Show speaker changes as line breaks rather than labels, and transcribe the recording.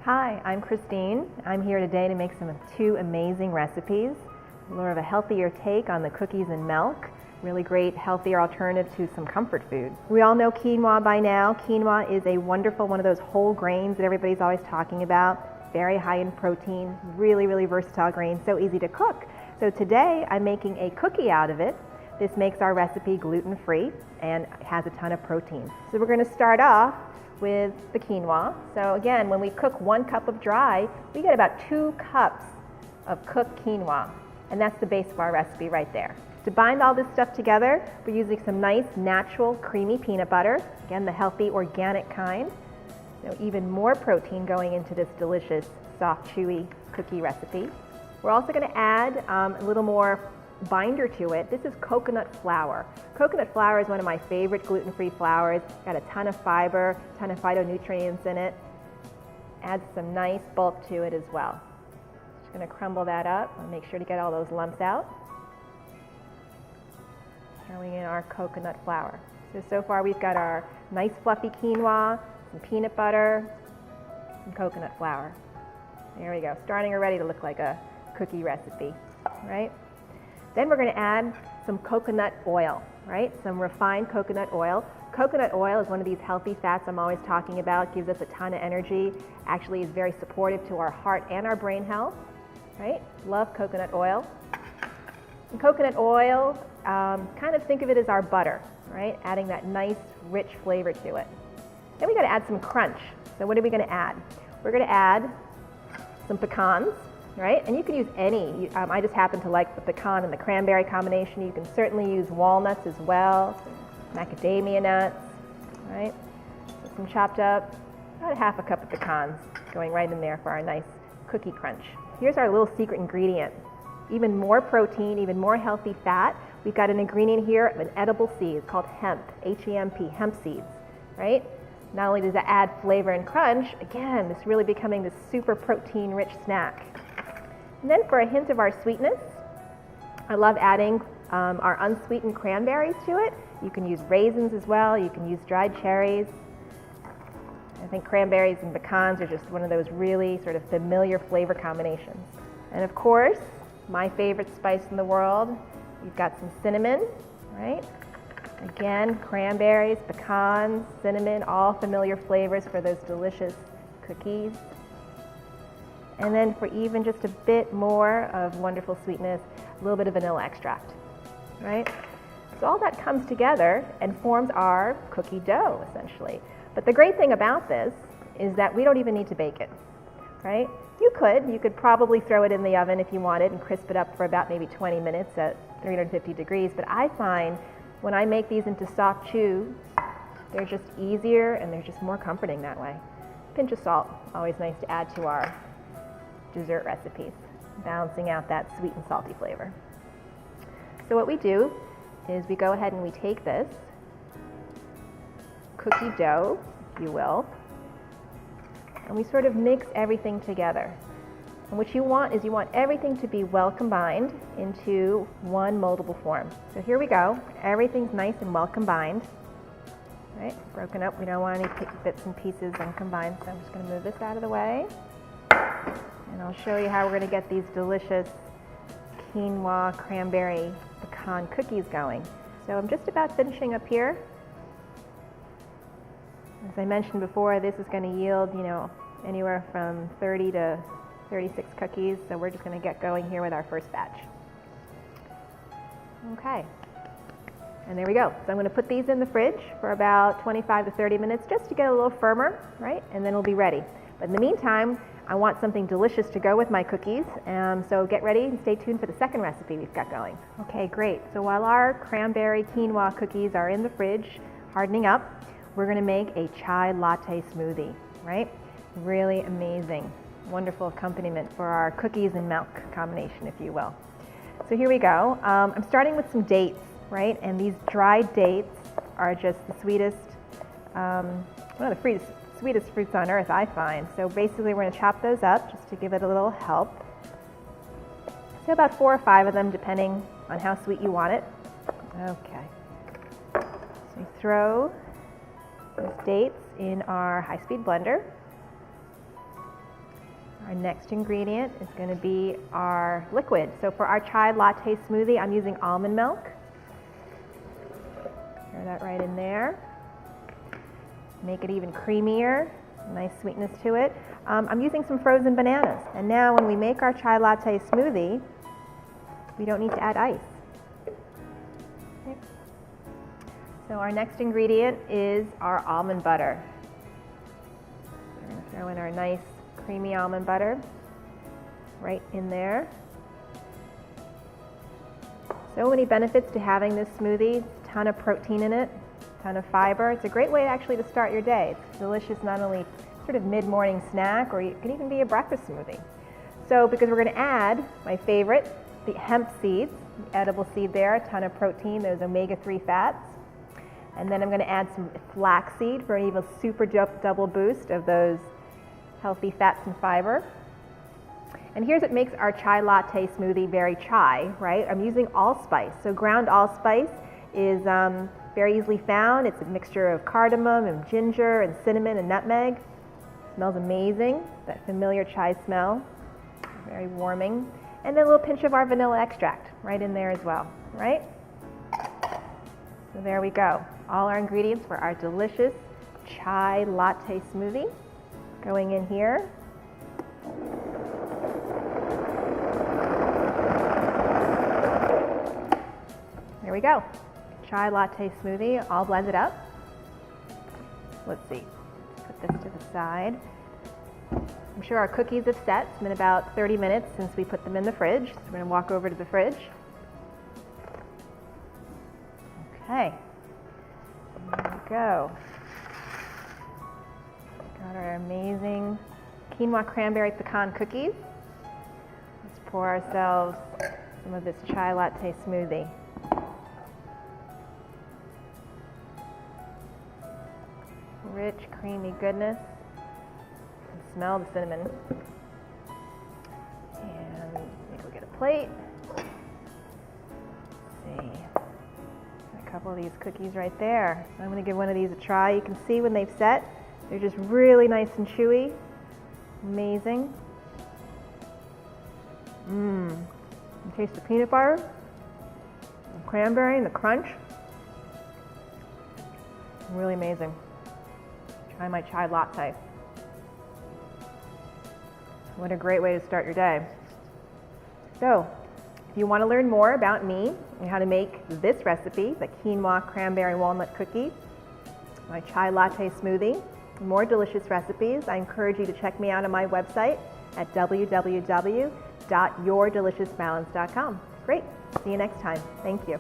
Hi, I'm Christine. I'm here today to make two amazing recipes. More of a healthier take on the cookies and milk. Really great, healthier alternative to some comfort food. We all know quinoa by now. Quinoa is a wonderful, one of those whole grains that everybody's always talking about. Very high in protein, really versatile grain, so easy to cook. So today I'm making a cookie out of it. This makes our recipe gluten-free and has a ton of protein. So we're going to start off with the quinoa. So again, when we cook 1 cup of dry, we get about 2 cups of cooked quinoa. And that's the base of our recipe right there. To bind all this stuff together, we're using some nice, natural, creamy peanut butter. Again, the healthy, organic kind. So even more protein going into this delicious, soft, chewy cookie recipe. We're also going to add a little more binder to it. This is coconut flour. Coconut flour is one of my favorite gluten-free flours. Got a ton of fiber, ton of phytonutrients in it. Adds some nice bulk to it as well. Just going to crumble that up and make sure to get all those lumps out. Throwing in our coconut flour. So far we've got our nice fluffy quinoa, some peanut butter, some coconut flour. There we go, starting already to look like a cookie recipe, right? Then we're going to add some coconut oil, right? Some refined coconut oil. Coconut oil is one of these healthy fats I'm always talking about. Gives us a ton of energy. Actually is very supportive to our heart and our brain health, right? Love coconut oil. And coconut oil, kind of think of it as our butter, right? Adding that nice, rich flavor to it. Then we got to add some crunch. So what are we going to add? We're going to add some pecans. Right? And you can use any. I just happen to like the pecan and the cranberry combination. You can certainly use walnuts as well, macadamia nuts, right? So some chopped up, about 1/2 cup of pecans going right in there for our nice cookie crunch. Here's our little secret ingredient. Even more protein, even more healthy fat. We've got an ingredient here of an edible seed. It's called hemp, H-E-M-P, hemp seeds, right? Not only does it add flavor and crunch, again, it's really becoming this super protein-rich snack. And then for a hint of our sweetness, I love adding our unsweetened cranberries to it. You can use raisins as well. You can use dried cherries. I think cranberries and pecans are just one of those really sort of familiar flavor combinations. And of course, my favorite spice in the world, you've got some cinnamon, right? Again, cranberries, pecans, cinnamon, all familiar flavors for those delicious cookies. And then for even just a bit more of wonderful sweetness, a little bit of vanilla extract, right? So all that comes together and forms our cookie dough, essentially. But the great thing about this is that we don't even need to bake it, right? You could probably throw it in the oven if you wanted and crisp it up for about maybe 20 minutes at 350 degrees. But I find when I make these into soft chews, they're just easier and they're just more comforting that way. Pinch of salt, always nice to add to our dessert recipes, balancing out that sweet and salty flavor. So what we do is we go ahead and we take this cookie dough, if you will, and we sort of mix everything together. And what you want is you want everything to be well combined into one moldable form. So here we go. Everything's nice and well combined. Right? Broken up. We don't want any bits and pieces uncombined. So I'm just going to move this out of the way. And I'll show you how we're going to get these delicious quinoa, cranberry, pecan cookies going. So I'm just about finishing up here. As I mentioned before, this is going to yield, anywhere from 30 to 36 cookies. So we're just going to get going here with our first batch. Okay. And there we go. So I'm going to put these in the fridge for about 25 to 30 minutes just to get a little firmer, right? And then we'll be ready. But in the meantime, I want something delicious to go with my cookies, so get ready and stay tuned for the second recipe we've got going. Okay, great. So while our cranberry quinoa cookies are in the fridge, hardening up, we're going to make a chai latte smoothie, right? Really amazing, wonderful accompaniment for our cookies and milk combination, if you will. So here we go. I'm starting with some dates, right? And these dried dates are just the sweetest, one of the sweetest fruits on earth, I find. So basically we're going to chop those up just to give it a little help. So about 4 or 5 of them, depending on how sweet you want it. Okay. So we throw those dates in our high-speed blender. Our next ingredient is going to be our liquid. So for our chai latte smoothie, I'm using almond milk. Pour that right in there. Make it even creamier, nice sweetness to it. I'm using some frozen bananas. And now when we make our chai latte smoothie, we don't need to add ice. Okay. So our next ingredient is our almond butter. We're going to throw in our nice creamy almond butter right in there. So many benefits to having this smoothie. A ton of protein in it, a ton of fiber. It's a great way actually to start your day. It's delicious, not only sort of mid-morning snack, or it can even be a breakfast smoothie. So because we're going to add my favorite, the hemp seeds, the edible seed there, a ton of protein, those omega-3 fats. And then I'm going to add some flaxseed for an even super double boost of those healthy fats and fiber. And here's what makes our chai latte smoothie very chai, right? I'm using allspice. So ground allspice is very easily found. It's a mixture of cardamom and ginger and cinnamon and nutmeg. It smells amazing, that familiar chai smell, very warming. And then a little pinch of our vanilla extract right in there as well, right? So there we go. All our ingredients for our delicious chai latte smoothie going in here. There we go. Chai latte smoothie, all blended up. Let's see. Put this to the side. I'm sure our cookies have set. It's been about 30 minutes since we put them in the fridge. So we're going to walk over to the fridge. Okay. There we go. Got our amazing quinoa cranberry pecan cookies. Let's pour ourselves some of this chai latte smoothie. Rich, creamy goodness. And smell the cinnamon. And maybe we'll get a plate. Let's see. A couple of these cookies right there. So I'm going to give one of these a try. You can see when they've set, they're just really nice and chewy. Amazing. You taste the peanut butter, the cranberry, and the crunch. Really amazing. Try my chai latte. What a great way to start your day. So, if you want to learn more about me and how to make this recipe, the quinoa cranberry walnut cookie, my chai latte smoothie, more delicious recipes, I encourage you to check me out on my website at www.yourdeliciousbalance.com. Great. See you next time. Thank you.